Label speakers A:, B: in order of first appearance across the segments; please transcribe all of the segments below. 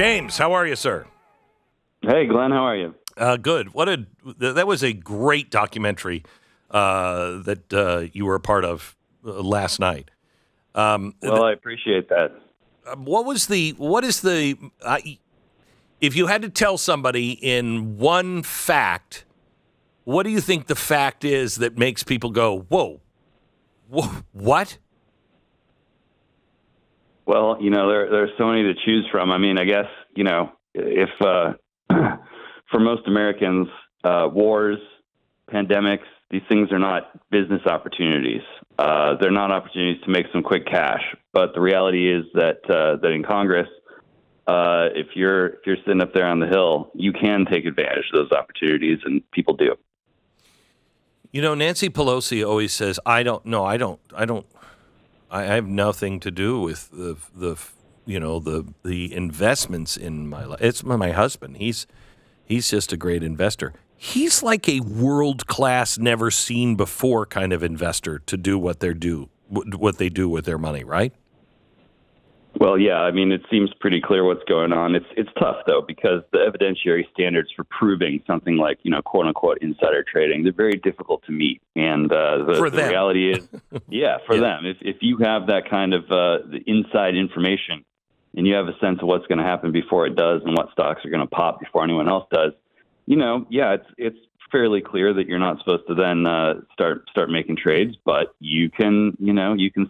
A: James, how are you, sir?
B: Hey, Glenn, how are you?
A: Good. That was a great documentary that you were a part of last night.
B: Well, I appreciate that.
A: If you had to tell somebody in one fact, what do you think the fact is that makes people go, whoa, what?
B: Well, there's so many to choose from. I mean, I guess, if for most Americans, wars, pandemics, these things are not business opportunities. They're not opportunities to make some quick cash. But the reality is that in Congress, if you're sitting up there on the Hill, you can take advantage of those opportunities, and people do.
A: Nancy Pelosi always says, I have nothing to do with the investments in my life. It's my husband. He's just a great investor. He's like a world-class, never-seen-before kind of investor to do what they do with their money, right?
B: Well, yeah. I mean, it seems pretty clear what's going on. It's tough, though, because the evidentiary standards for proving something like, quote-unquote insider trading, they're very difficult to meet. And the reality is, for them, if you have that kind of the inside information and you have a sense of what's going to happen before it does and what stocks are going to pop before anyone else does, it's fairly clear that you're not supposed to then start making trades, but you can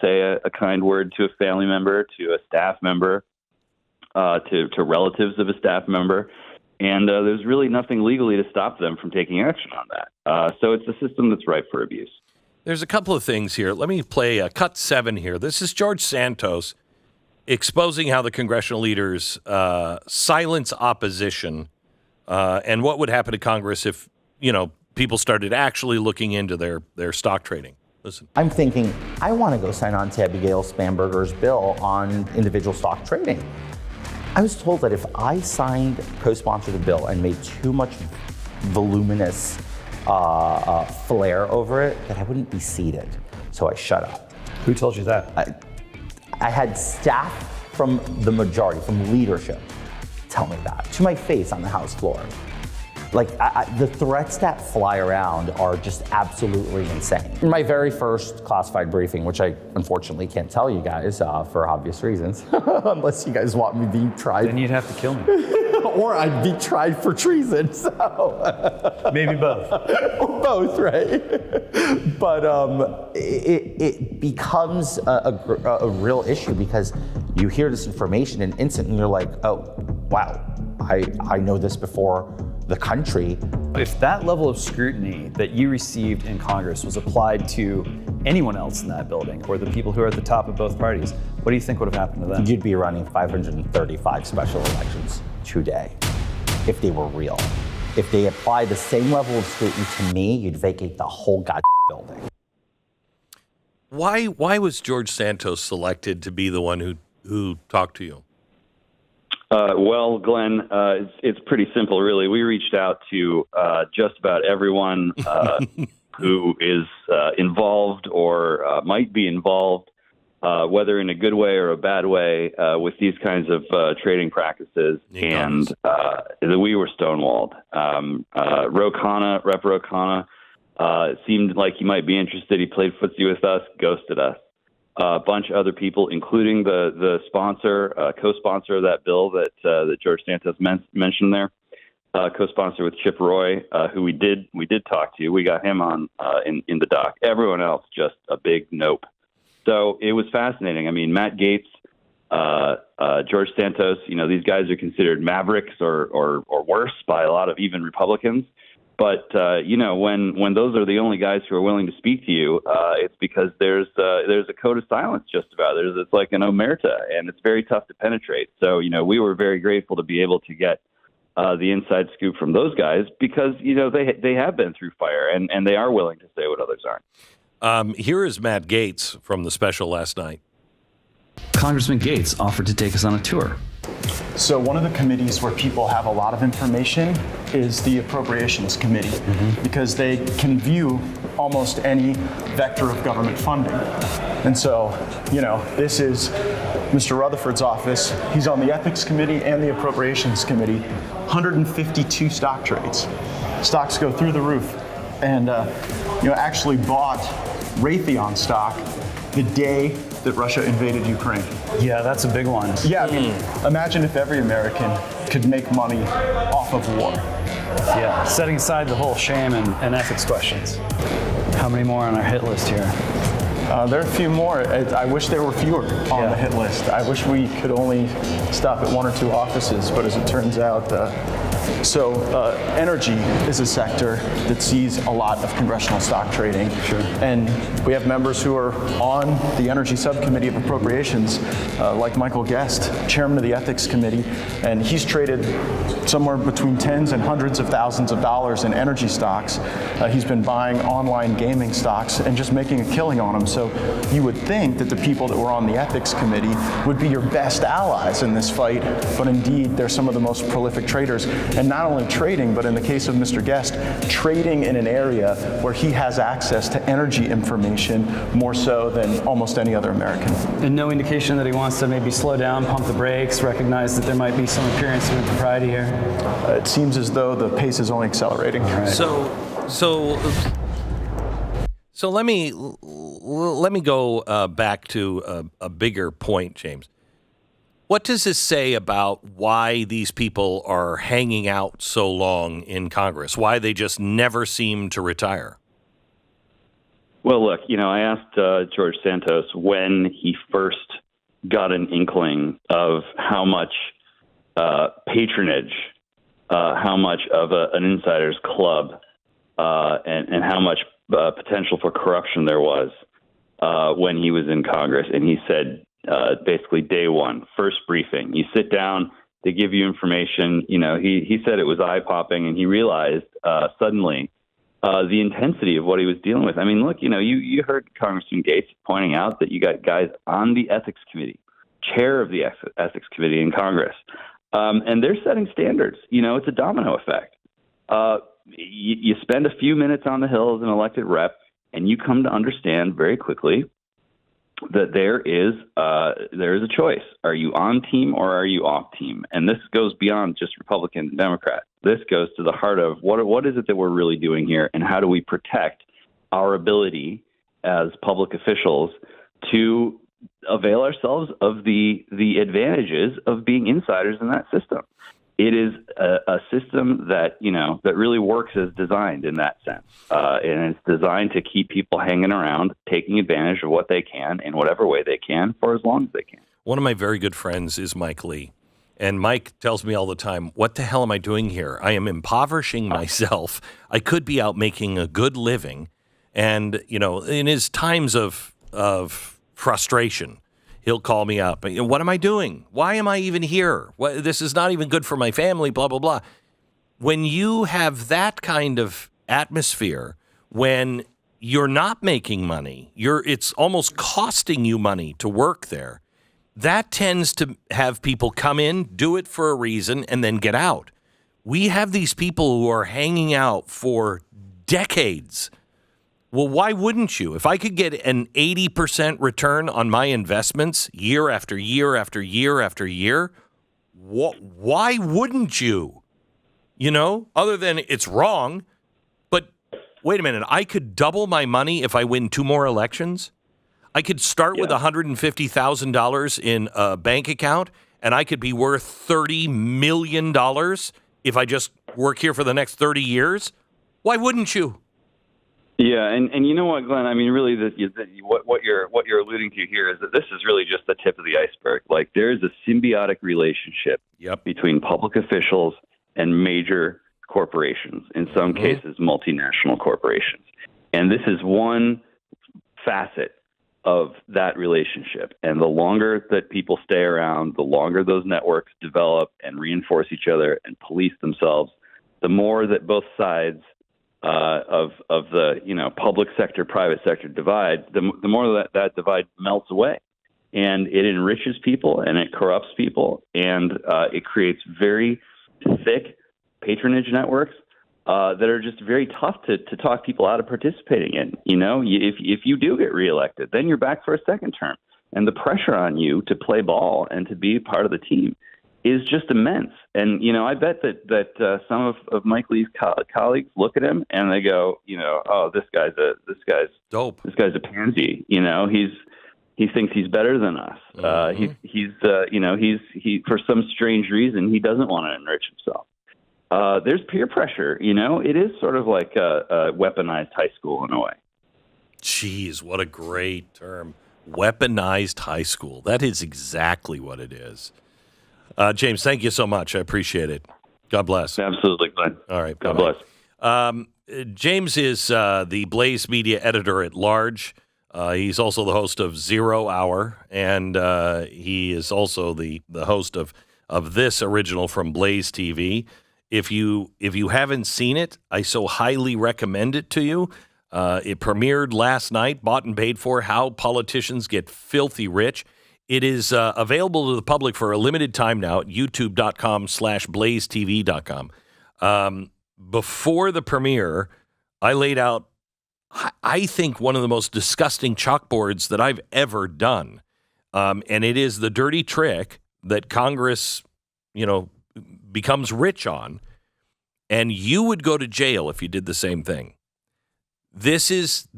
B: say a kind word to a family member, to a staff member, to relatives of a staff member, and there's really nothing legally to stop them from taking action on that. So it's a system that's ripe for abuse.
A: There's a couple of things here. Let me play cut 7 here. This is George Santos exposing how the congressional leaders silence opposition and what would happen to Congress if people started actually looking into their stock trading. Listen.
C: I'm thinking, I want to go sign on to Abigail Spanberger's bill on individual stock trading. I was told that if I co-sponsored the bill and made too much voluminous flair over it, that I wouldn't be seated. So I shut up.
D: Who told you that?
C: I had staff from the majority, from leadership, tell me that to my face on the House floor. Like, the threats that fly around are just absolutely insane. In my very first classified briefing, which I unfortunately can't tell you guys for obvious reasons, unless you guys want me being tried.
D: Then you'd have to kill me.
C: Or I'd be tried for treason, so.
D: Maybe both.
C: Both, right? But it becomes a real issue because you hear this information and instantly you're like, oh, wow, I know this before the country.
D: If that level of scrutiny that you received in Congress was applied to anyone else in that building or the people who are at the top of both parties, what do you think would have happened to them?
C: You'd be running 535 special elections today if they were real. If they applied the same level of scrutiny to me, you'd vacate the whole building.
A: Why was George Santos selected to be the one who talked to you?
B: Well, Glenn, it's pretty simple, really. We reached out to just about everyone who is involved or might be involved, whether in a good way or a bad way, with these kinds of trading practices. And we were stonewalled. Rep. Ro Khanna, it seemed like he might be interested. He played footsie with us, ghosted us. A bunch of other people, including the sponsor, co-sponsor of that bill that George Santos mentioned there, co-sponsor with Chip Roy, who we did talk to. We got him on in the doc. Everyone else just a big nope. So it was fascinating. I mean, Matt Gaetz, George Santos, these guys are considered mavericks or worse by a lot of even Republicans. But, when those are the only guys who are willing to speak to you, it's because there's a code of silence just about. It's like an omerta, and it's very tough to penetrate. So, we were very grateful to be able to get the inside scoop from those guys because, they have been through fire and they are willing to say what others aren't.
A: Here is Matt Gaetz from the special last night.
E: Congressman Gaetz offered to take us on a tour.
F: So one of the committees where people have a lot of information is the Appropriations Committee, because they can view almost any vector of government funding. And so, this is Mr. Rutherford's office. He's on the Ethics Committee and the Appropriations Committee. 152 stock trades. Stocks go through the roof. And actually bought Raytheon stock the day that Russia invaded Ukraine.
D: Yeah, that's a big one.
F: Yeah, I mean, imagine if every American could make money off of war.
D: Yeah, setting aside the whole shame and ethics questions. How many more on our hit list here?
F: There are a few more. I wish there were fewer on the hit list. I wish we could only stop at one or two offices, but as it turns out, energy is a sector that sees a lot of congressional stock trading.
D: Sure.
F: And we have members who are on the Energy Subcommittee of Appropriations, like Michael Guest, chairman of the Ethics Committee, and he's traded somewhere between tens and hundreds of thousands of dollars in energy stocks. He's been buying online gaming stocks and just making a killing on them. So you would think that the people that were on the Ethics Committee would be your best allies in this fight, but indeed they're some of the most prolific traders. And not only trading, but in the case of Mr. Guest, trading in an area where he has access to energy information more so than almost any other American.
D: And no indication that he wants to maybe slow down, pump the brakes, recognize that there might be some appearance of impropriety here?
F: It seems as though the pace is only accelerating.
D: Right.
A: So let me go back to a bigger point, James. What does this say about why these people are hanging out so long in Congress? Why they just never seem to retire?
B: Well, look, I asked George Santos when he first got an inkling of how much patronage, how much of an insider's club, and how much potential for corruption there was when he was in Congress. And he said, basically day one, first briefing, you sit down, they give you information. He said it was eye-popping, and he realized suddenly the intensity of what he was dealing with. I mean, look, you heard Congressman Gates pointing out that you got guys on the Ethics Committee, chair of the Ethics Committee in Congress, and they're setting standards. It's a domino effect. You spend a few minutes on the Hill as an elected rep, and you come to understand very quickly that there is a choice. Are you on team or are you off team? And this goes beyond just Republican and Democrat. This goes to the heart of what is it that we're really doing here, and how do we protect our ability as public officials to avail ourselves of the advantages of being insiders in that system. It is a system that really works as designed in that sense, and it's designed to keep people hanging around, taking advantage of what they can in whatever way they can for as long as they can.
A: One of my very good friends is Mike Lee, and Mike tells me all the time, "What the hell am I doing here? I am impoverishing myself. I could be out making a good living," and in his times of frustration, he'll call me up. What am I doing? Why am I even here? This is not even good for my family, blah, blah, blah. When you have that kind of atmosphere, when you're not making money, it's almost costing you money to work there, that tends to have people come in, do it for a reason, and then get out. We have these people who are hanging out for decades. Well, why wouldn't you? If I could get an 80% return on my investments year after year after year after year, why wouldn't you? Other than it's wrong. But wait a minute, I could double my money if I win 2 more elections. I could start with $150,000 in a bank account, and I could be worth $30 million if I just work here for the next 30 years. Why wouldn't you?
B: Yeah, and you know what, Glenn? I mean, really, what you're alluding to here is that this is really just the tip of the iceberg. Like, there is a symbiotic relationship between public officials and major corporations, in some cases, multinational corporations. And this is one facet of that relationship. And the longer that people stay around, the longer those networks develop and reinforce each other and police themselves, the more that both sides of the public sector, private sector divide, the more that divide melts away, and it enriches people and it corrupts people, and it creates very thick patronage networks that are just very tough to talk people out of participating in. If you do get reelected, then you're back for a second term, and the pressure on you to play ball and to be part of the team is just immense. And, I bet that some of Mike Lee's colleagues look at him and they go, oh, this guy's
A: dope.
B: This guy's a pansy. He thinks he's better than us. He's for some strange reason, he doesn't want to enrich himself. There's peer pressure. It is sort of like a weaponized high school in a way.
A: Jeez, what a great term. Weaponized high school. That is exactly what it is. James, thank you so much. I appreciate it. God bless.
B: Absolutely, Glenn.
A: All right.
B: God
A: bye-bye.
B: bless.
A: James is the Blaze Media editor at large. He's also the host of 0 Hour, and he is also the host of this original from Blaze TV. If you haven't seen it, I so highly recommend it to you. It premiered last night, bought and paid for, How Politicians Get Filthy Rich. It is available to the public for a limited time now at youtube.com/blazetv.com. Before the premiere, I laid out, I think, one of the most disgusting chalkboards that I've ever done. And it is the dirty trick that Congress, becomes rich on. And you would go to jail if you did the same thing. This is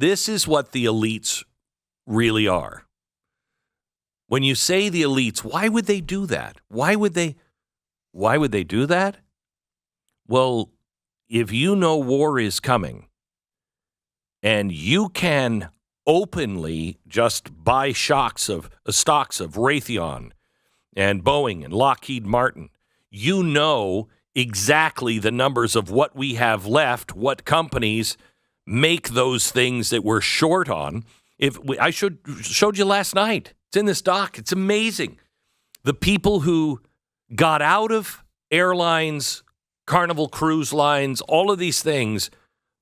A: what the elites really are. When you say the elites, why would they do that? Why would they do that? Well, if you know war is coming and you can openly just buy stocks of Raytheon and Boeing and Lockheed Martin, you know exactly the numbers of what we have left, what companies make those things that we're short on. I showed you last night. It's in this doc. It's amazing. The people who got out of airlines, Carnival Cruise Lines, all of these things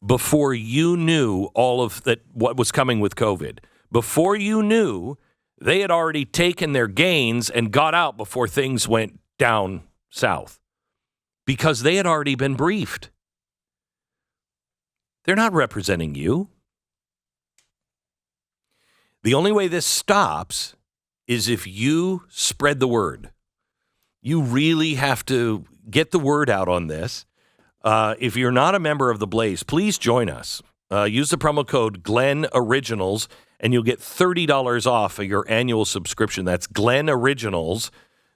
A: before you knew all of that, what was coming with COVID. Before you knew, they had already taken their gains and got out before things went down south because they had already been briefed. They're not representing you. The only way this stops is if you spread the word. You really have to get the word out on this. If you're not a member of the Blaze, please join us. Use the promo code Glenn Originals, and you'll get $30 off of your annual subscription. That's Glenn Originals.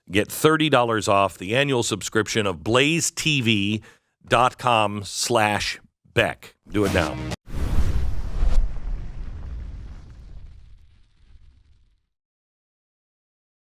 A: Get $30 off the annual subscription of BlazeTV.com/Beck. Do it now.